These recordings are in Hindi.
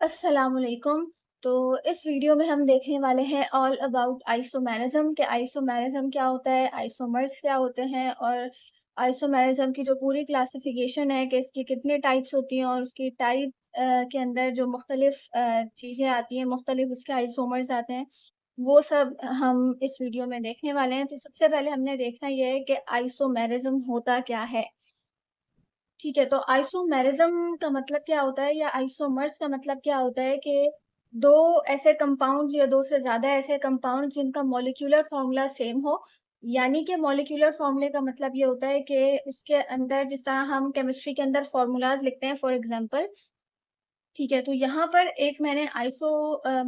अस्सलामुअलैकुम। तो इस वीडियो में हम देखने वाले हैं ऑल अबाउट आइसोमेरिज्म कि आइसोमेरिज्म क्या होता है, आइसोमर्स क्या होते हैं और आइसोमेरिज्म की जो पूरी क्लासिफिकेशन है कि इसकी कितने टाइप्स होती हैं और उसकी टाइप के अंदर जो मुख्तलिफ चीज़ें आती हैं, मुख्तलिफ उसके आइसोमर्स आते हैं, वो सब हम इस वीडियो में देखने वाले हैं। तो सबसे पहले हमने देखना ये है कि आइसोमेरिज्म होता क्या है। ठीक है, तो आइसोमेरिज्म का मतलब क्या होता है या आइसोमर्स का मतलब क्या होता है कि 2 ऐसे कंपाउंड्स या 2 से ज़्यादा ऐसे कंपाउंड जिनका मॉलिक्यूलर फ़ॉर्मूला सेम हो, यानी कि मॉलिक्यूलर फ़ॉर्मूले का मतलब ये होता है कि उसके अंदर जिस तरह हम केमिस्ट्री के अंदर फ़ॉर्मूलाज़ लिखते हैं फॉर एग्ज़ाम्पल, ठीक है, तो यहाँ पर एक मैंने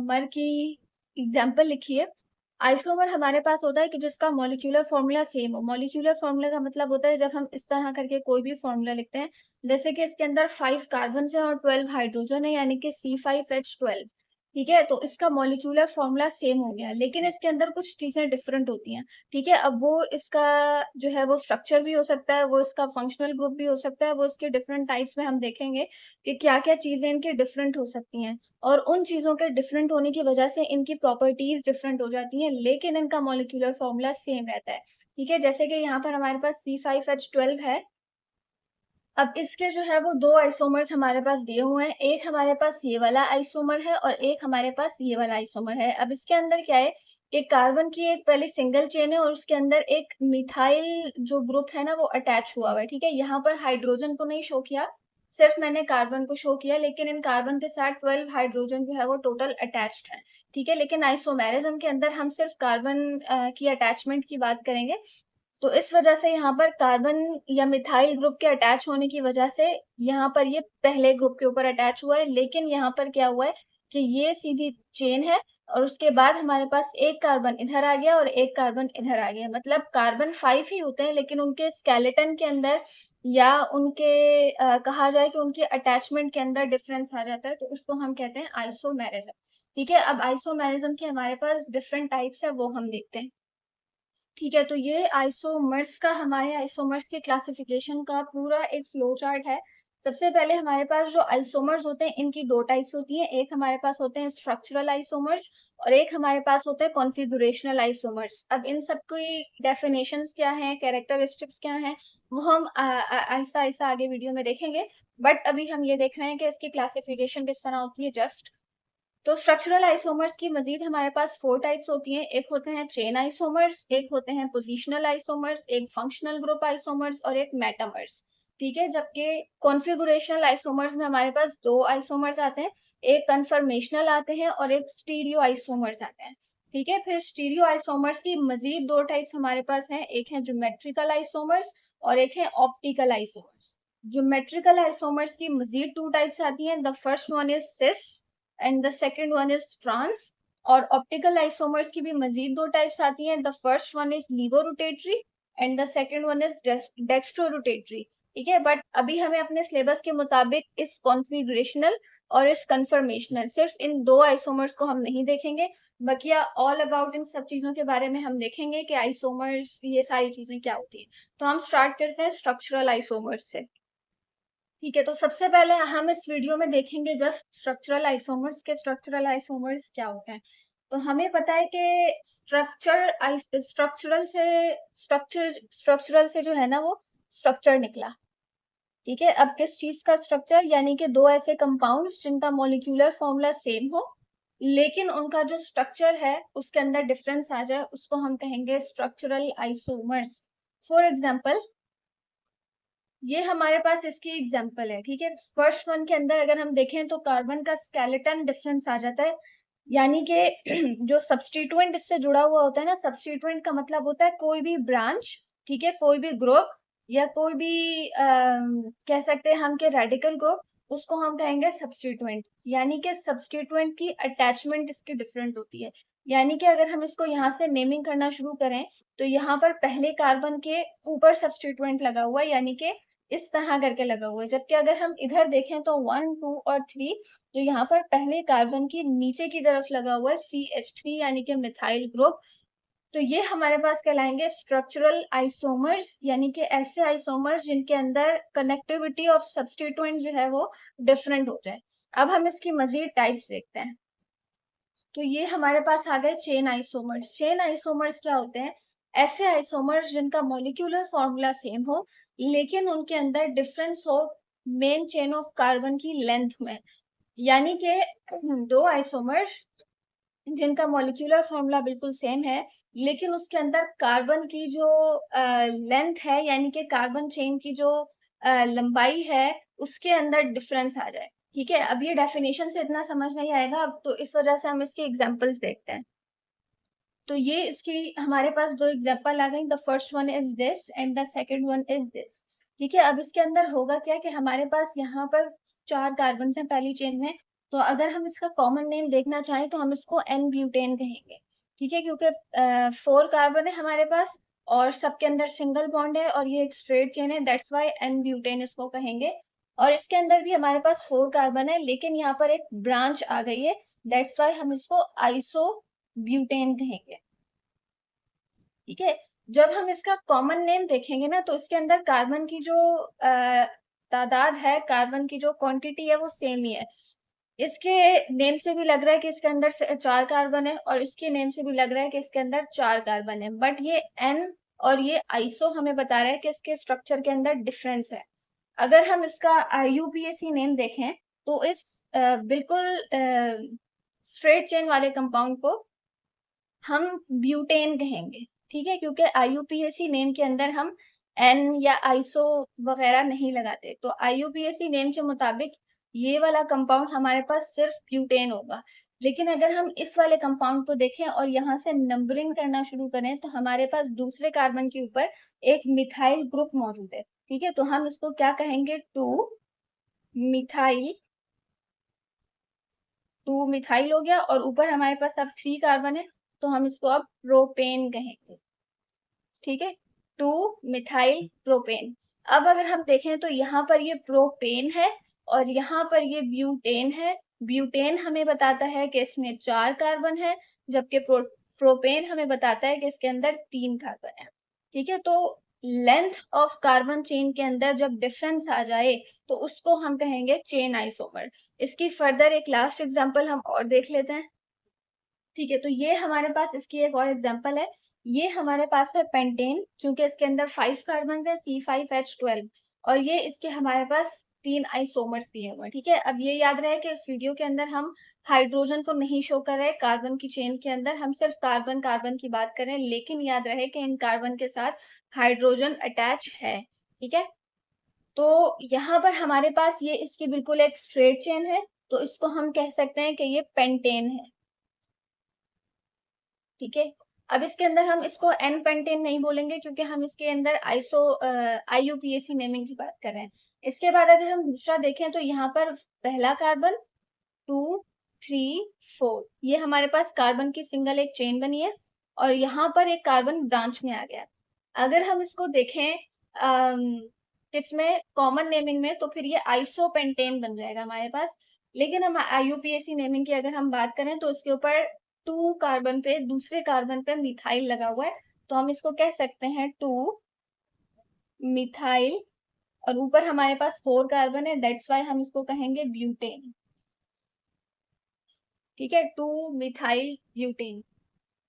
मर की एग्ज़ाम्पल लिखी है। आइसोमर हमारे पास होता है कि जिसका मॉलिक्यूलर फ़ॉर्मूला सेम हो। मॉलिक्यूलर फ़ॉर्मूला का मतलब होता है जब हम इस तरह करके कोई भी फ़ॉर्मूला लिखते हैं, जैसे कि इसके अंदर 5 कार्बन्स हैं और 12 हाइड्रोजन है यानी कि C5H12 ठीक है? तो इसका मॉलिक्यूलर फ़ॉर्मूला सेम हो गया, लेकिन इसके अंदर कुछ चीज़ें डिफरेंट होती हैं, ठीक है? अब वो इसका जो है वो स्ट्रक्चर भी हो सकता है, वो इसका फंक्शनल ग्रुप भी हो सकता है, वो इसके डिफरेंट टाइप्स में हम देखेंगे कि क्या-क्या चीज़ें इनकी डिफरेंट हो सकती हैं और उन चीज़ों के डिफरेंट होने की वजह से इनकी प्रॉपर्टीज़ डिफरेंट हो जाती हैं, लेकिन इनका मॉलिक्यूलर फ़ॉर्मूला सेम रहता है, ठीक है? जैसे कि यहाँ पर हमारे पास C5H12 है, अब इसके जो है वो 2 आइसोमर्स हमारे पास दिए हुए हैं, एक हमारे पास ये वाला आइसोमर है और एक हमारे पास ये वाला आइसोमर है। अब इसके अंदर क्या है, एक कार्बन की एक पहले सिंगल चेन है और उसके अंदर एक मिथाइल जो ग्रुप है ना वो अटैच हुआ हुआ है, ठीक है? यहाँ पर हाइड्रोजन को नहीं शो किया, सिर्फ मैंने कार्बन को शो किया, लेकिन इन कार्बन के साथ 12 हाइड्रोजन जो है वो टोटल अटैच्ड है, ठीक है? लेकिन आइसोमेरिज्म के अंदर हम सिर्फ कार्बन की अटैचमेंट की बात करेंगे। तो इस वजह से यहाँ पर कार्बन या मिथाइल ग्रुप के अटैच होने की वजह से यहाँ पर ये पहले ग्रुप के ऊपर अटैच हुआ है, लेकिन यहाँ पर क्या हुआ है कि ये सीधी चेन है और उसके बाद हमारे पास एक कार्बन इधर आ गया और एक कार्बन इधर आ गया। मतलब कार्बन 5 ही होते हैं, लेकिन उनके स्केलेटन के अंदर या उनके कहा जाए कि उनके अटैचमेंट के अंदर डिफरेंस आ जाता है, तो उसको हम कहते हैं आइसोमेरिज्म। ठीक है, अब आइसोमेरिज्म के हमारे पास डिफरेंट टाइप्स है, वो हम देखते हैं। ठीक है, तो ये आइसोमर्स का हमारे आइसोमर्स के क्लासिफिकेशन का पूरा एक फ्लो चार्ट है। सबसे पहले हमारे पास जो आइसोमर्स होते हैं, इनकी 2 टाइप्स होती हैं। एक हमारे पास होते हैं स्ट्रक्चरल आइसोमर्स और एक हमारे पास होते हैं कॉन्फ़िगरेशनल आइसोमर्स। अब इन सब की डेफिनेशंस क्या हैं, कैरेक्टरिस्टिक्स क्या हैं, वो हम आहिस्ता-आहिस्ता आगे वीडियो में देखेंगे। बट अभी हम ये देख रहे हैं कि इसकी क्लासिफिकेशन किस तरह होती है जस्ट। तो स्ट्रक्चरल आइसोमर्स की मजीद हमारे पास 4 टाइप्स होती हैं। एक होते हैं चेन आइसोमर्स, एक होते हैं पोजिशनल आइसोमर्स, एक फंक्शनल ग्रुप आइसोमर्स और एक मेटामर्स। ठीक है, जबकि कॉन्फ़िगरेशनल आइसोमर्स में हमारे पास 2 आइसोमर्स आते हैं, एक कन्फर्मेशनल आते हैं और एक स्टीरियो आइसोमर्स आते हैं। ठीक है, फिर स्टीरियो आइसोमर्स की मजीद 2 टाइप्स हमारे पास हैं, एक है ज्योमेट्रिकल आइसोमर्स और एक है ऑप्टिकल आइसोमर्स। ज्योमेट्रिकल आइसोमर्स की मजीद 2 टाइप्स आती हैं, the first one is cis and the second one is trans. और ऑप्टिकल आइसोमर्स की भी मजीद 2 टाइप्स आती हैं, the first one is levo rotatory and the second one is dextro rotatory. ठीक है, बट अभी हमें अपने सिलेबस के मुताबिक इस कॉन्फ़िगरेशनल और इस कन्फर्मेशनल सिर्फ इन 2 आइसोमर्स को हम नहीं देखेंगे, बकिया ऑल अबाउट इन सब चीजों के बारे में हम देखेंगे कि आइसोमर्स ये सारी चीजें क्या होती हैं। तो हम स्टार्ट करते हैं स्ट्रक्चरल आइसोमर्स से। ठीक है, तो सबसे पहले हम इस वीडियो में देखेंगे जस्ट स्ट्रक्चरल आइसोमर्स के स्ट्रक्चरल आइसोमर्स क्या होते हैं। तो हमें पता है कि स्ट्रक्चरल से जो है ना वो स्ट्रक्चर निकला। ठीक है, अब किस चीज का स्ट्रक्चर, यानी कि 2 ऐसे कंपाउंड्स जिनका मॉलिक्यूलर फॉर्मूला सेम हो, लेकिन उनका जो स्ट्रक्चर है उसके अंदर डिफरेंस आ जाए, उसको हम कहेंगे स्ट्रक्चरल आइसोमर्स। फॉर एग्जाम्पल, ये हमारे पास इसकी एग्जांपल है, ठीक है? फर्स्ट वन के अंदर अगर हम देखें तो कार्बन का स्केलेटन डिफरेंस आ जाता है, यानी कि जो सब्स्टिट्यूएंट इससे जुड़ा हुआ होता है ना, सब्स्टिट्यूएंट का मतलब होता है कोई भी ब्रांच, ठीक है? कोई भी ग्रुप या कोई भी कह सकते हैं हम कि रेडिकल ग्रुप, उसको हम कहेंगे सब्स्टिट्यूएंट। यानी कि सब्स्टिट्यूएंट की अटैचमेंट इसकी डिफरेंट होती है। यानी कि अगर हम इसको यहाँ से नेमिंग करना शुरू करें, तो यहाँ पर पहले कार्बन के ऊपर सब्स्टिट्यूएंट लगा हुआ है, यानी कि इस तरह करके लगा हुआ है। जबकि अगर हम इधर देखें तो 1, 2 और 3, तो यहाँ पर पहले कार्बन की नीचे की तरफ लगा हुआ है CH3 यानी कि मिथाइल ग्रुप। तो ये हमारे पास कहलाएंगे स्ट्रक्चरल आइसोमर्स, यानी कि ऐसे आइसोमर्स जिनके अंदर कनेक्टिविटी ऑफ सब्स्टिट्यूएंट जो है वो डिफरेंट हो जाए। अब हम इसकी मजीद टाइप्स देखते हैं। तो ये हमारे पास आ गए चेन आइसोमर्स। चेन आइसोमर्स क्या होते हैं? ऐसे आइसोमर्स जिनका मॉलिक्यूलर फॉर्मूला सेम हो लेकिन उनके अंदर डिफरेंस हो मेन चेन ऑफ कार्बन की लेंथ में। यानी कि दो आइसोमर्स जिनका मॉलिक्यूलर फॉर्मूला बिल्कुल सेम है लेकिन उसके अंदर कार्बन की जो लेंथ है यानी कि कार्बन चेन की जो लंबाई है उसके अंदर डिफरेंस आ जाए। ठीक है, अब ये डेफिनेशन से इतना समझ नहीं आएगा, अब तो इस वजह से हम इसके एग्जांपल्स देखते हैं। तो ये इसकी हमारे पास दो एग्जांपल आ गई। The first one is this and the second one is this. ठीक है, अब इसके अंदर होगा क्या कि हमारे पास यहाँ पर 4 कार्बन हैं पहली चेन में। तो अगर हम इसका कॉमन नेम देखना चाहें तो हम इसको एन ब्यूटेन कहेंगे। ठीक है, क्योंकि 4 कार्बन है हमारे पास और सबके अंदर सिंगल बॉन्ड है और ये एक स्ट्रेट चेन है, दैट्स वाई एन ब्यूटेन इसको कहेंगे। और इसके अंदर भी हमारे पास 4 कार्बन है लेकिन यहाँ पर एक ब्रांच आ गई है, दैट्स वाई हम इसको आइसो ब्यूटेन कहेंगे। ठीक है, जब हम इसका कॉमन नेम देखेंगे ना तो इसके अंदर कार्बन की जो तादाद है, कार्बन की जो क्वांटिटी है वो सेम ही है। इसके नेम से भी लग रहा है कि इसके अंदर 4 कार्बन है और इसके नेम से भी लग रहा है कि इसके अंदर 4 कार्बन है, बट ये एन और ये आइसो हमें बता रहा है कि इसके स्ट्रक्चर के अंदर डिफरेंस है। अगर हम इसका IUPAC नेम देखें तो इस बिल्कुल स्ट्रेट चेन वाले कंपाउंड को हम ब्यूटेन कहेंगे। ठीक है, क्योंकि IUPAC नेम के अंदर हम एन या आइसो वगैरह नहीं लगाते, तो IUPAC नेम के मुताबिक ये वाला कंपाउंड हमारे पास सिर्फ ब्यूटेन होगा। लेकिन अगर हम इस वाले कंपाउंड को देखें और यहाँ से नंबरिंग करना शुरू करें तो हमारे पास दूसरे कार्बन के ऊपर एक मिथाइल ग्रुप मौजूद है। ठीक है, तो हम इसको क्या कहेंगे? मिथाइल टू मिथाइल हो गया और ऊपर हमारे पास अब 3 कार्बन है तो हम इसको अब प्रोपेन कहेंगे। ठीक है, 2 मिथाइल प्रोपेन। अब अगर हम देखें तो यहाँ पर ये प्रोपेन है और यहाँ पर ये ब्यूटेन है। ब्यूटेन हमें बताता है कि इसमें 4 कार्बन है जबकि प्रोपेन हमें बताता है कि इसके अंदर 3 कार्बन है। ठीक है, तो लेंथ ऑफ कार्बन चेन के अंदर जब डिफरेंस आ जाए तो उसको हम कहेंगे चेन आइसोमर। इसकी फर्दर एक लास्ट एग्जांपल हम और देख लेते हैं। ठीक है, तो ये हमारे पास इसकी एक और एग्जांपल है। ये हमारे पास है पेंटेन, क्योंकि इसके अंदर 5 कार्बन है C5H12 और ये इसके हमारे पास 3 आइसोमर्स दिए हुए हैं। ठीक है, अब ये याद रहे कि इस वीडियो के अंदर हम हाइड्रोजन को नहीं शो कर रहे कार्बन की चेन के अंदर, हम सिर्फ कार्बन कार्बन की बात करें, लेकिन याद रहे कि इन कार्बन के साथ हाइड्रोजन अटैच है। ठीक है, तो यहाँ पर हमारे पास ये इसकी बिल्कुल एक स्ट्रेट चेन है, तो इसको हम कह सकते हैं कि ये पेंटेन है। ठीक है, अब इसके अंदर हम इसको एन पेंटेन नहीं बोलेंगे क्योंकि हम इसके अंदर IUPAC नेमिंग की बात कर रहे हैं। इसके बाद अगर हम दूसरा देखें तो यहाँ पर पहला कार्बन 2 3 4 ये हमारे पास कार्बन की सिंगल एक चेन बनी है और यहाँ पर एक कार्बन ब्रांच में आ गया। अगर हम इसको देखें किसमें कॉमन नेमिंग में तो फिर ये आइसोपेंटेन बन जाएगा हमारे पास। लेकिन हम IUPAC नेमिंग की अगर हम बात करें तो इसके ऊपर 2 कार्बन पे दूसरे कार्बन पे मिथाइल लगा हुआ है, तो हम इसको कह सकते हैं 2 मिथाइल और ऊपर हमारे पास 4 कार्बन है, दैट्स वाई हम इसको कहेंगे ब्यूटेन। ठीक है, 2 मिथाइल ब्यूटेन।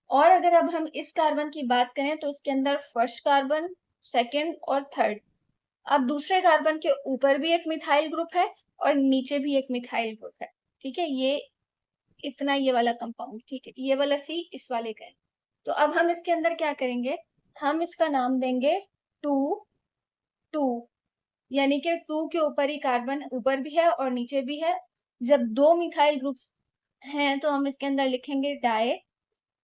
और अगर अब हम इस कार्बन की बात करें तो इसके अंदर फर्स्ट कार्बन, सेकंड और थर्ड। अब दूसरे कार्बन के ऊपर भी एक मिथाइल ग्रुप है और नीचे भी एक मिथाइल ग्रुप है। ठीक है, ये इतना ये वाला कंपाउंड। ठीक है, ये वाला सी इस वाले का है। तो अब हम इसके अंदर क्या करेंगे? हम इसका नाम देंगे 2 2, यानी कि 2 के ऊपर ही कार्बन ऊपर भी है और नीचे भी है। जब दो मिथाइल ग्रुप हैं तो हम इसके अंदर लिखेंगे डाई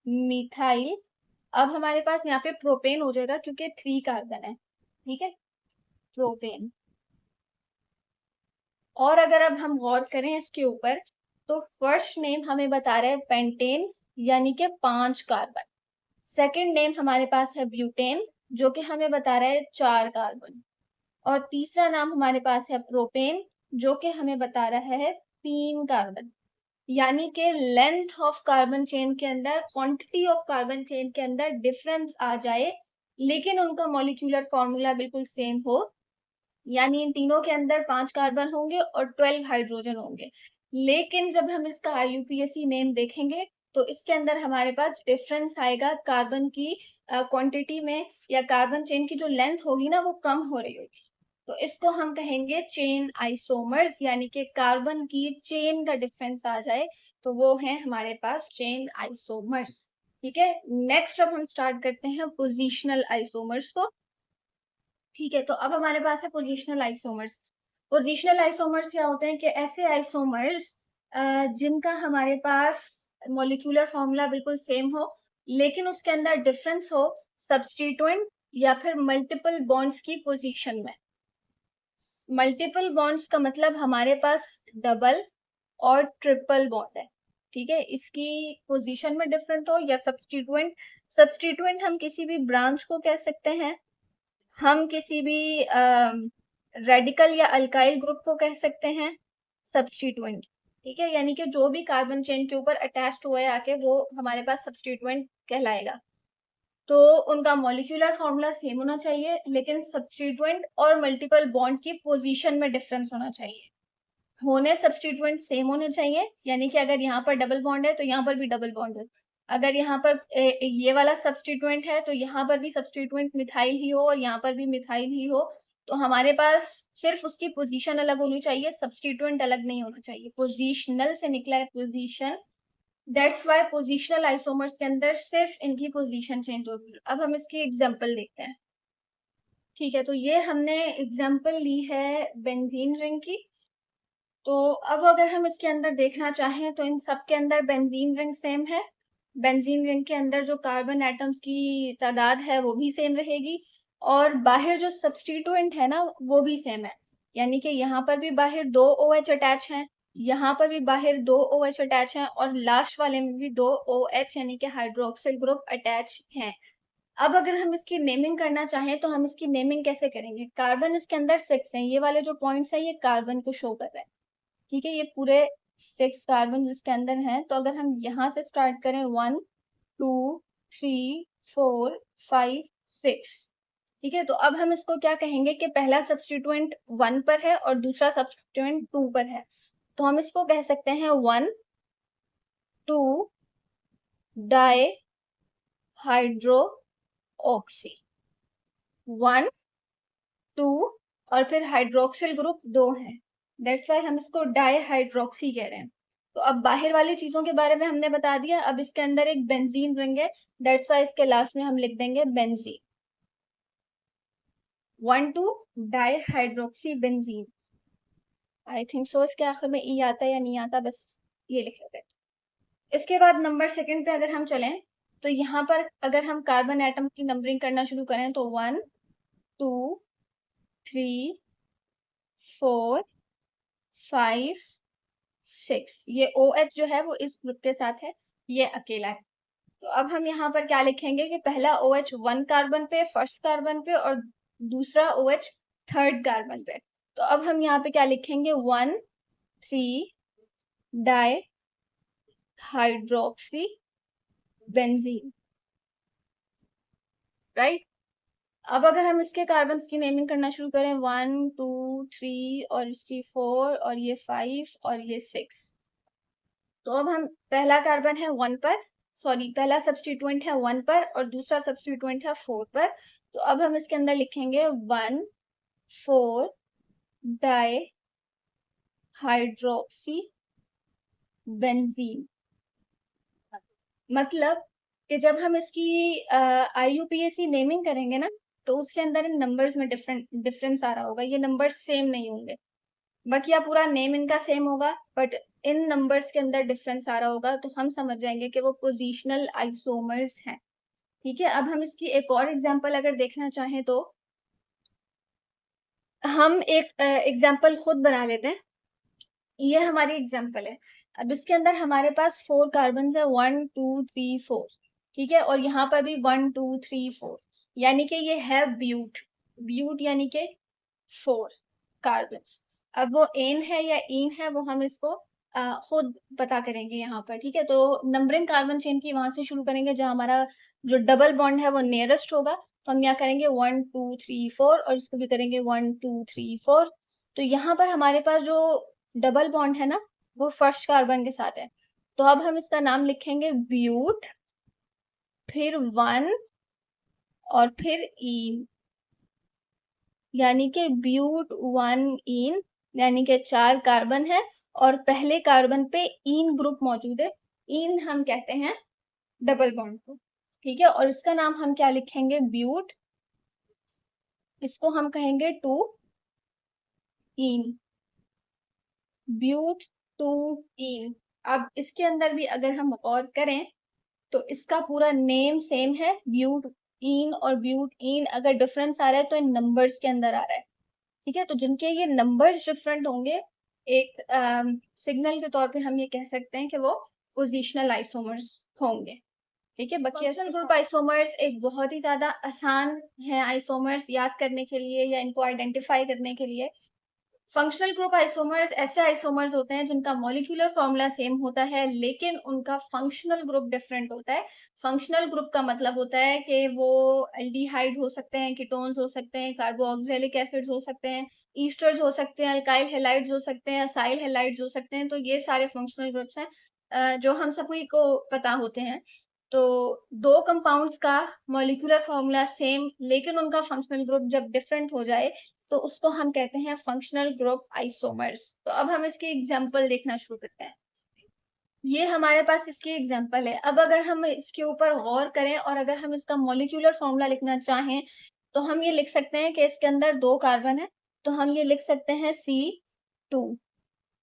मिथाइल। अब हमारे पास यहाँ पे प्रोपेन हो जाएगा क्योंकि 3 कार्बन है। ठीक है, प्रोपेन। और अगर अब हम गौर करें इसके ऊपर तो फर्स्ट नेम हमें बता रहा है पेंटेन यानी कि 5 कार्बन। सेकंड नेम हमारे पास है ब्यूटेन जो कि हमें बता रहा है 4 कार्बन। और तीसरा नाम हमारे पास है प्रोपेन जो कि हमें बता रहा है 3 कार्बन। यानी कि लेंथ ऑफ कार्बन चेन के अंदर, क्वांटिटी ऑफ कार्बन चेन के अंदर डिफरेंस आ जाए लेकिन उनका मॉलिक्यूलर फॉर्मूला बिल्कुल सेम हो, यानी इन तीनों के अंदर 5 कार्बन होंगे और 12 हाइड्रोजन होंगे, लेकिन जब हम इसका IUPAC नेम देखेंगे तो इसके अंदर हमारे पास डिफरेंस आएगा कार्बन की क्वांटिटी में, या कार्बन चेन की जो लेंथ होगी ना वो कम हो रही होगी। तो इसको हम कहेंगे चेन आइसोमर्स, यानी कि कार्बन की चेन का डिफरेंस आ जाए तो वो है हमारे पास चेन आइसोमर्स। ठीक है, नेक्स्ट अब हम स्टार्ट करते हैं पोजिशनल आइसोमर्स को। ठीक है, तो अब हमारे पास है पोजिशनल आइसोमर्स। पोजिशनल आइसोमर्स क्या होते हैं कि ऐसे आइसोमर्स जिनका हमारे पास मॉलिक्यूलर फॉर्मूला बिल्कुल सेम हो, लेकिन उसके अंदर डिफरेंस हो सब्स्टिट्यूएंट या फिर मल्टीपल बॉन्ड्स की पोजीशन में। मल्टीपल बॉन्ड्स का मतलब हमारे पास डबल और ट्रिपल बॉन्ड है। ठीक है, इसकी पोजीशन में डिफरेंट हो, या सब्स्टिट्यूएंट। सब्स्टिट्यूएंट हम किसी भी ब्रांच को कह सकते हैं, हम किसी भी रेडिकल या अल्काइल ग्रुप को कह सकते हैं सब्स्टिट्यूएंट। ठीक है, यानी कि जो भी कार्बन चेन के ऊपर अटैच्ड हुआ है आके वो हमारे पास सब्स्टिट्यूएंट कहलाएगा। तो उनका मॉलिक्यूलर फॉर्मूला सेम होना चाहिए, लेकिन सब्स्टिट्यूएंट और मल्टीपल बॉन्ड की पोजीशन में डिफरेंस होना चाहिए। होने सब्स्टिट्यूएंट सेम होने चाहिए, यानी कि अगर यहाँ पर डबल बॉन्ड है तो यहाँ पर भी डबल बॉन्ड है। अगर यहाँ पर ये वाला सब्स्टिट्यूएंट है तो यहाँ पर भी सब्स्टिट्यूएंट मिथाइल ही हो और यहाँ पर भी मिथाइल ही हो। तो हमारे पास सिर्फ उसकी पोजीशन अलग होनी चाहिए, सब्स्टिट्यूएंट अलग नहीं होना चाहिए। पोजीशनल से निकला है position, that's why positional isomers के अंदर सिर्फ इनकी पोजीशन चेंज होगी। अब हम इसकी एग्जांपल देखते हैं। ठीक है, तो ये हमने एग्जांपल ली है बेंजीन रिंग की। तो अब अगर हम इसके अंदर देखना चाहें तो इन सब के अंदर बेंजीन रिंग सेम है। बेंजीन रिंग के अंदर जो कार्बन एटम्स की तादाद है वो भी सेम रहेगी, और बाहर जो सब्स्टिट्यूएंट है ना वो भी सेम है। यानी कि यहाँ पर भी बाहर 2 OH अटैच हैं, यहाँ पर भी बाहर 2 OH अटैच हैं, और लास्ट वाले में भी 2 OH यानी कि हाइड्रोक्सिल ग्रुप अटैच हैं। अब अगर हम इसकी नेमिंग करना चाहें तो हम इसकी नेमिंग कैसे करेंगे? कार्बन इसके अंदर 6 हैं, ये वाले जो पॉइंट्स हैं ये कार्बन को शो कर रहा है। ठीक है, ये पूरे 6 कार्बन जिसके अंदर हैं। तो अगर हम यहाँ से स्टार्ट करें 1 2 3 4 5 6। ठीक है, तो अब हम इसको क्या कहेंगे कि पहला सब्स्टिट्यूएंट 1 पर है और दूसरा सब्स्टिट्यूएंट 2 पर है। तो हम इसको कह सकते हैं 1 2 डाई हाइड्रो ऑक्सी। 1 2 और फिर हाइड्रोक्सिल ग्रुप 2 है, दैट्स वाई हम इसको डाई हाइड्रोक्सी कह रहे हैं। तो अब बाहर वाली चीजों के बारे में हमने बता दिया, अब इसके अंदर एक बेंजीन रिंग है, दैट्स वाई इसके लास्ट में हम लिख देंगे benzene. 1 2 di hydroxy benzene. I think so इसके आखिर में ई आता है या नहीं आता, बस ये लिख लेते हैं। इसके बाद नंबर सेकंड पे अगर हम चलें तो यहाँ पर अगर हम कार्बन एटम की नंबरिंग करना शुरू करें तो 1 2 3 4 5 6। ये OH जो है वो इस ग्रुप के साथ है, ये अकेला है। तो अब हम यहाँ पर क्या लिखेंगे कि पहला OH 1 कार्बन पे, फर्स्ट कार्बन पे, और दूसरा OH थर्ड कार्बन पे। तो अब हम यहाँ पे क्या लिखेंगे 1 3 डाई हाइड्रोक्सी बेंजीन, राइट। अब अगर हम इसके कार्बन की नेमिंग करना शुरू करें 1 2 3 और इसकी 4 और ये 5 और ये 6। तो अब हम पहला कार्बन है 1 पर, सॉरी पहला सब्स्टिट्यूएंट है 1 पर और दूसरा सब्स्टिट्यूएंट है 4 पर। तो अब हम इसके अंदर लिखेंगे 1 4 डाई हाइड्रोक्सी बेंजीन। मतलब कि जब हम इसकी IUPAC नेमिंग करेंगे ना तो उसके अंदर इन नंबर्स में डिफरेंस आ रहा होगा, ये नंबर्स सेम नहीं होंगे। बाकी पूरा नेम इनका सेम होगा, बट इन नंबर्स के अंदर डिफरेंस आ रहा होगा, तो हम समझ जाएंगे कि वो पोजिशनल आइसोमर्स हैं। ठीक है, अब हम इसकी एक और एग्जांपल अगर देखना चाहें तो हम एक एग्जांपल खुद बना लेते हैं। ये हमारी एग्जांपल है। अब इसके अंदर हमारे पास 4 कार्बन है, 1 2 3 4। ठीक है, और यहाँ पर भी 1 2 3 4, यानी कि ये है ब्यूट। ब्यूट यानी कि 4 कार्बन। अब वो एन है या इन है वो हम इसको खुद पता करेंगे यहाँ पर। ठीक है, तो नंबरिंग कार्बन चेन की वहां से शुरू करेंगे जहाँ हमारा जो डबल बॉन्ड है वो नियरेस्ट होगा। तो हम यहाँ करेंगे 1 2 3 4 और इसको भी करेंगे 1 2 3 4। तो यहाँ पर हमारे पास जो डबल बॉन्ड है ना वो फर्स्ट कार्बन के साथ है। तो अब हम इसका नाम लिखेंगे ब्यूट, फिर 1 और फिर ईन, यानी कि ब्यूट 1 ईन, यानी कि 4 कार्बन है और पहले कार्बन पे ईन ग्रुप मौजूद है। ईन हम कहते हैं डबल बॉन्ड को, ठीक है। और इसका नाम हम क्या लिखेंगे, ब्यूट, इसको हम कहेंगे 2 ईन, ब्यूट 2 ईन। अब इसके अंदर भी अगर हम गौर करें तो इसका पूरा नेम सेम है, ब्यूट ईन और ब्यूट ईन। अगर डिफरेंस आ रहा है तो इन नंबर्स के अंदर आ रहा है, ठीक है। तो जिनके ये नंबर्स डिफरेंट होंगे, एक सिग्नल के तौर पे हम ये कह सकते हैं कि वो पोजिशनल आइसोमर्स होंगे, ठीक है। बाकी फंक्शनल ग्रुप आइसोमर्स एक बहुत ही ज्यादा आसान है आइसोमर्स याद करने के लिए या इनको आइडेंटिफाई करने के लिए। फंक्शनल ग्रुप आइसोमर्स ऐसे आइसोमर्स होते हैं जिनका मॉलिक्यूलर फॉर्मूला सेम होता है लेकिन उनका फंक्शनल ग्रुप डिफरेंट होता है। फंक्शनल ग्रुप का मतलब होता है कि वो एल्डिहाइड हो सकते हैं, कीटोन्स हो सकते हैं, कार्बोक्सिलिक एसिड्स हो सकते हैं, ईस्टर्स हो सकते हैं, अल्काइल हैलाइड्स हो सकते हैं, असाइल हैलाइड्स हो सकते हैं। तो ये सारे फंक्शनल ग्रुप्स हैं जो हम सभी को पता होते हैं। तो दो कंपाउंड्स का मॉलिक्यूलर फॉर्मूला सेम लेकिन उनका फंक्शनल ग्रुप जब डिफरेंट हो जाए तो उसको हम कहते हैं फंक्शनल ग्रुप आइसोमर्स। तो अब हम इसके एग्जांपल देखना शुरू करते हैं। ये हमारे पास इसकी एग्जांपल है। अब अगर हम इसके ऊपर गौर करें और अगर हम इसका मॉलिक्यूलर फॉर्मूला लिखना चाहें तो हम ये लिख सकते हैं कि इसके अंदर 2 कार्बन है, तो हम ये लिख सकते हैं C2,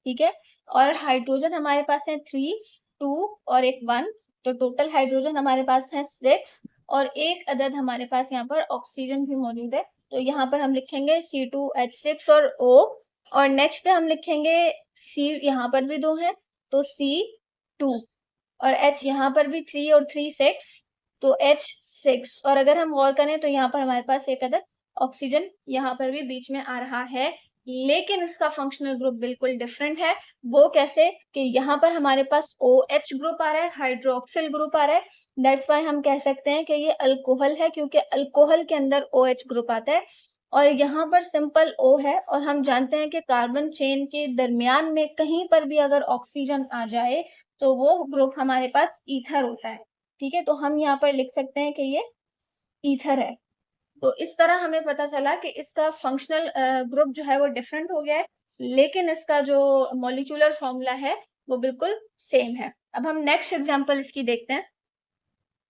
ठीक है। और हाइड्रोजन हमारे पास है 3, 2 और एक 1, तो टोटल हाइड्रोजन हमारे पास है 6 और एक अदद हमारे पास यहाँ पर ऑक्सीजन भी मौजूद है। तो यहाँ पर हम लिखेंगे C2H6 और O, और नेक्स्ट पे हम लिखेंगे C, यहाँ पर भी 2 है तो C2, और H यहाँ पर भी 3 और 3 6, तो H6। और अगर हम गौर करें तो यहाँ पर हमारे पास एक अदद ऑक्सीजन यहाँ पर भी बीच में आ रहा है लेकिन इसका फंक्शनल ग्रुप बिल्कुल डिफरेंट है। वो कैसे कि यहाँ पर हमारे पास OH ग्रुप आ रहा है, हाइड्रोक्सिल ग्रुप आ रहा है। दैट्स वाई हम कह सकते हैं कि ये अल्कोहल है क्योंकि अल्कोहल के अंदर OH ग्रुप आता है। और यहाँ पर सिंपल O है और हम जानते हैं कि कार्बन चेन के दरमियान में कहीं पर भी अगर ऑक्सीजन आ जाए तो वो ग्रुप हमारे पास ईथर होता है, ठीक है। तो हम यहाँ पर लिख सकते हैं कि ये ईथर है। तो इस तरह हमें पता चला कि इसका फंक्शनल ग्रुप जो है वो डिफरेंट हो गया है लेकिन इसका जो मॉलिक्यूलर फॉर्मूला है वो बिल्कुल सेम है। अब हम नेक्स्ट एग्जांपल इसकी देखते हैं।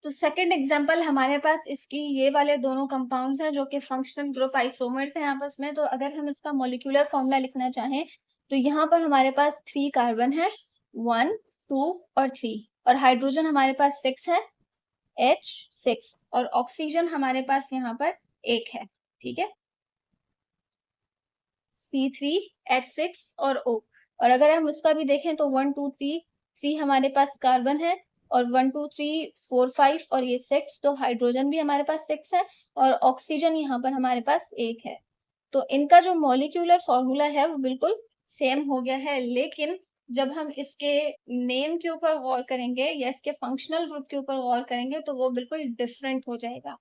तो सेकंड एग्जांपल हमारे पास इसकी ये वाले दोनों कंपाउंड्स हैं जो कि फंक्शनल ग्रुप आइसोमर्स हैं आपस में। तो अगर हम इसका मॉलिक्यूलर फॉर्मूला लिखना चाहें तो यहाँ पर हमारे पास 3 कार्बन है, 1, 2 और 3, और हाइड्रोजन हमारे पास 6 है, H6, और ऑक्सीजन हमारे पास यहाँ पर 1 है, ठीक है, C3H6 और O। और अगर हम इसका भी देखें तो 1 2 3 हमारे पास कार्बन है और 1 2 3 4 5 और ये 6, तो हाइड्रोजन भी हमारे पास 6 है और ऑक्सीजन यहाँ पर हमारे पास 1 है। तो इनका जो मॉलिक्यूलर फॉर्मूला है वो बिल्कुल सेम हो गया है लेकिन जब हम इसके नेम के ऊपर गौर करेंगे या इसके फंक्शनल ग्रुप के ऊपर गौर करेंगे तो वो बिल्कुल डिफरेंट हो जाएगा।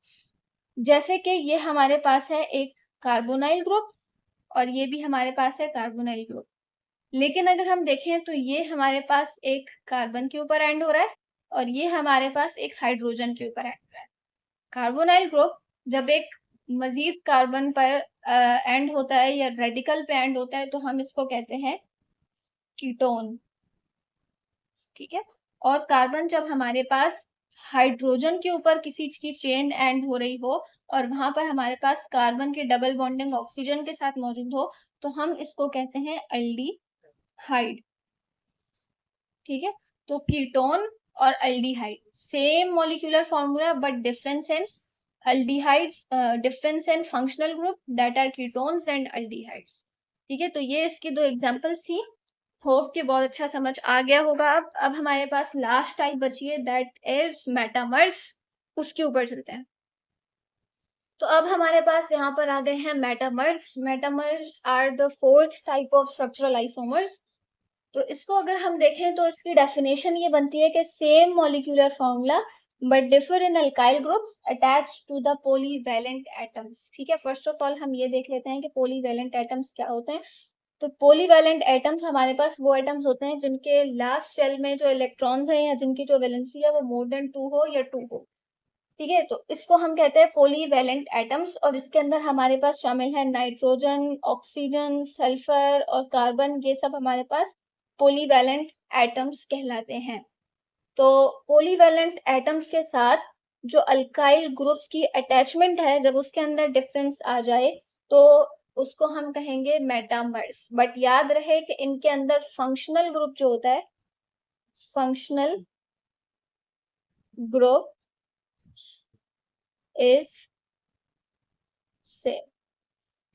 जैसे कि ये हमारे पास है एक कार्बोनाइल ग्रुप और ये भी हमारे पास है कार्बोनाइल ग्रुप, लेकिन अगर हम देखें तो ये हमारे पास एक कार्बन के ऊपर एंड हो रहा है और ये हमारे पास एक हाइड्रोजन के ऊपर एंड हो रहा है। कार्बोनाइल ग्रुप जब एक मजीद कार्बन पर एंड होता है या रेडिकल पे एंड होता है तो हम इसको कहते हैं कीटोन, ठीक है। और कार्बन जब हमारे पास हाइड्रोजन के ऊपर किसी की चेन एंड हो रही हो और वहां पर हमारे पास कार्बन के डबल बॉन्डिंग ऑक्सीजन के साथ मौजूद हो तो हम इसको कहते हैं एल्डिहाइड, ठीक है। तो कीटोन और aldehyde same molecular formula but difference in aldehydes, difference in functional group that are ketones and aldehydes, ठीक है। तो ये इसकी 2 एग्जांपल्स थी। होप कि बहुत अच्छा समझ आ गया होगा। अब हमारे पास लास्ट टाइप बची है दैट इज मेटामर्स, उसके ऊपर चलते हैं। तो अब हमारे पास यहाँ पर आ गए हैं metamers. Metamers are the 4th type of structural isomers. तो इसको अगर हम देखें तो इसकी डेफिनेशन ये बनती है कि same molecular formula but differ in alkyl groups attached to the polyvalent atoms, ठीक है। फर्स्ट ऑफ ऑल हम ये देख लेते हैं कि पॉलीवैलेंट एटम्स क्या होते हैं। तो पॉलीवैलेंट एटम्स हमारे पास वो एटम्स होते हैं जिनके लास्ट शेल में जो इलेक्ट्रॉन्स हैं या जिनकी जो वैलेंसी है वो मोर देन 2 हो या 2 हो। ठीक है, तो इसको हम कहते हैं पॉलीवैलेंट एटम्स, और इसके अंदर हमारे पास शामिल है नाइट्रोजन, ऑक्सीजन, सल्फर और कार्बन। ये सब हमारे पास पॉलीवैलेंट एटम्स कहलाते हैं। तो पॉलीवैलेंट एटम्स के साथ जो अल्काइल ग्रुप्स की अटैचमेंट है, जब उसके अंदर डिफरेंस आ जाए तो उसको हम कहेंगे मेटामर्स। बट याद रहे कि इनके अंदर फंक्शनल ग्रुप जो होता है, फंक्शनल ग्रुप इज सेम।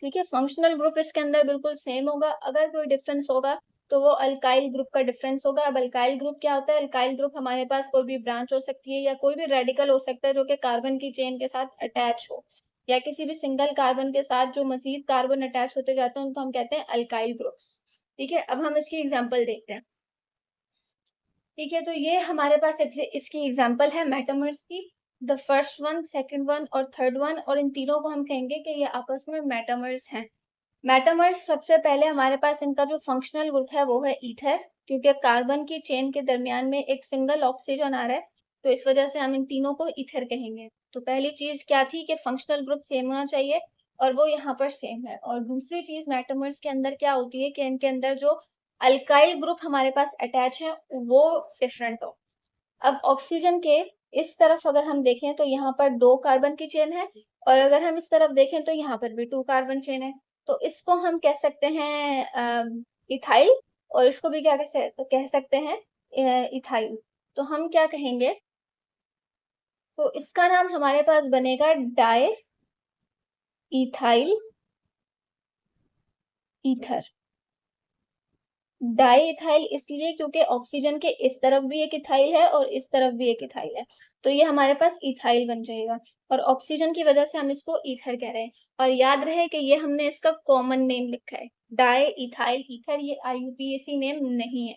ठीक है, फंक्शनल ग्रुप इसके अंदर बिल्कुल सेम होगा। अगर कोई डिफरेंस होगा तो वो अल्काइल ग्रुप का डिफरेंस होगा। अब अल्काइल ग्रुप क्या होता है? अल्काइल ग्रुप हमारे पास कोई भी ब्रांच हो सकती है या कोई भी रेडिकल हो सकता है जो कि कार्बन की चेन के साथ अटैच हो, या किसी भी सिंगल कार्बन के साथ जो मजीद कार्बन अटैच होते जाते हैं उनको हम कहते हैं अल्काइल ग्रुप्स। ठीक है, अब हम इसकी एग्जाम्पल देखते हैं। ठीक है, तो ये हमारे पास इसकी एग्जाम्पल है मेटामर्स की। The first one, second one और थर्ड वन, और इन तीनों को हम कहेंगे कि ये आपस में मेटामर्स हैं। मेटामर्स सबसे पहले हमारे पास इनका जो फंक्शनल ग्रुप है वो है ईथर, क्योंकि कार्बन की चेन के दरमियान में एक सिंगल ऑक्सीजन आ रहा है, तो इस वजह से हम इन तीनों को ईथर कहेंगे। तो पहली चीज क्या थी कि फंक्शनल ग्रुप सेम होना चाहिए, और वो यहाँ पर सेम है। और दूसरी चीज मेटामर्स के अंदर क्या होती है कि इनके अंदर जो अल्काइल ग्रुप हमारे पास अटैच है वो डिफरेंट हो। अब ऑक्सीजन के इस तरफ अगर हम देखें तो यहाँ पर 2 कार्बन की चेन है, और अगर हम इस तरफ देखें तो यहाँ पर भी 2 कार्बन चेन है। तो इसको हम कह सकते हैं इथाइल, और इसको भी क्या कह सकते हैं इथाइल। तो हम क्या कहेंगे? तो इसका नाम हमारे पास बनेगा di ethyl ether. Di ethyl इसलिए क्योंकि ऑक्सीजन के इस तरफ भी एक इथाइल है और इस तरफ भी एक इथाइल है, तो ये हमारे पास इथाइल बन जाएगा, और ऑक्सीजन की वजह से हम इसको ईथर कह रहे हैं। और याद रहे कि ये हमने इसका कॉमन नेम लिखा है, डाई इथाइल ईथर, ये IUPAC नेम नहीं है।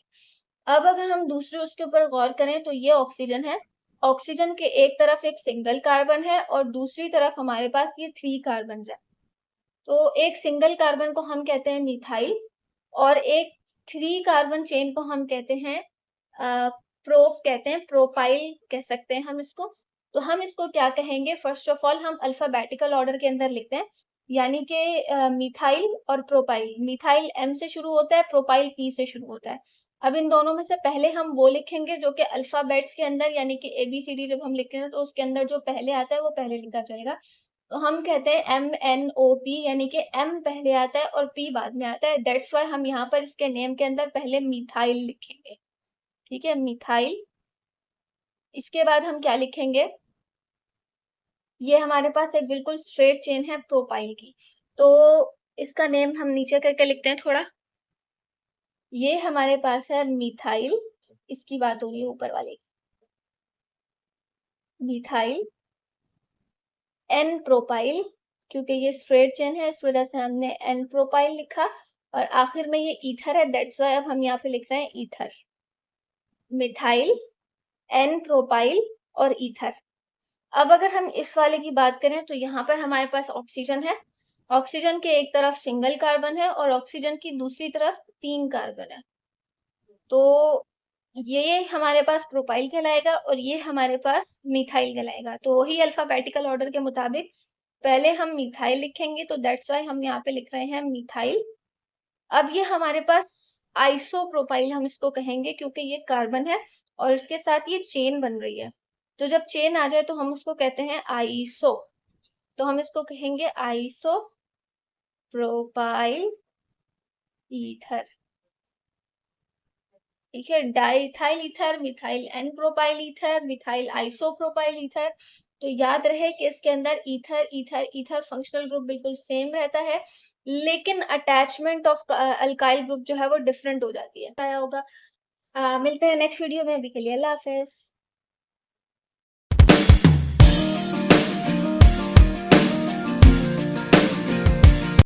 अब अगर हम दूसरे उसके ऊपर गौर करें तो ये ऑक्सीजन है। ऑक्सीजन के एक तरफ एक सिंगल कार्बन है और दूसरी तरफ हमारे पास ये 3 कार्बन है। तो एक सिंगल कार्बन को हम कहते हैं मिथाइल, और एक 3 कार्बन चेन को हम कहते हैं प्रोप कहते हैं, प्रोपाइल कह सकते हैं हम इसको। तो हम इसको क्या कहेंगे? फर्स्ट ऑफ ऑल हम अल्फाबेटिकल ऑर्डर के अंदर लिखते हैं, यानी कि मिथाइल और प्रोपाइल। मिथाइल M से शुरू होता है, प्रोपाइल P से शुरू होता है। अब इन दोनों में से पहले हम वो लिखेंगे जो कि अल्फाबेट्स के अंदर, यानी कि ABCD जब हम लिखते हैं तो उसके अंदर जो पहले आता है वो पहले लिखा जाएगा। तो हम कहते हैं MNOP, यानी कि M पहले आता है और P बाद में आता है। दैट्स वाई हम यहाँ पर इसके नेम के अंदर पहले मिथाइल लिखेंगे। ठीक है, मिथाइल। इसके बाद हम क्या लिखेंगे? ये हमारे पास एक बिल्कुल स्ट्रेट चेन है प्रोपाइल की, तो इसका नेम हम नीचे करके लिखते हैं थोड़ा। ये हमारे पास है मिथाइल, इसकी बात हो रही है ऊपर वाले, मिथाइल N प्रोपाइल, क्योंकि ये स्ट्रेट चेन है इस वजह से हमने N प्रोपाइल लिखा, और आखिर में ये ईथर है, दैट्स वाई अब हम यहाँ पे लिख रहे हैं ईथर। मिथाइल, N प्रोपाइल और ईथर। अब अगर हम इस वाले की बात करें तो यहाँ पर हमारे पास ऑक्सीजन है। ऑक्सीजन के एक तरफ सिंगल कार्बन है और ऑक्सीजन की दूसरी तरफ 3 कार्बन है। तो ये हमारे पास प्रोपाइल कहलाएगा और ये हमारे पास मिथाइल कहलाएगा। तो वही अल्फाबेटिकल ऑर्डर के मुताबिक पहले हम मिथाइल लिखेंगे, तो दैट्स वाई हम यहाँ पे लिख रहे हैं मिथाइल। अब ये हमारे पास आइसोप्रोपाइल हम इसको कहेंगे, क्योंकि ये कार्बन है और इसके साथ ये चेन बन रही है। तो जब चेन आ जाए तो हम उसको कहते हैं आइसो, तो हम इसको कहेंगे आइसो प्रोपाइल ईथर। ठीक है, diethyl ether, methyl n propyl ether, methyl isopropyl ether. तो याद रहे कि इसके अंदर ether ether ether functional group बिल्कुल सेम रहता है, लेकिन अटैचमेंट ऑफ अल्काइल ग्रुप जो है वो डिफरेंट हो जाती है। आया होगा। मिलते हैं नेक्स्ट वीडियो में, अभी के लिए अल्लाह हाफिज।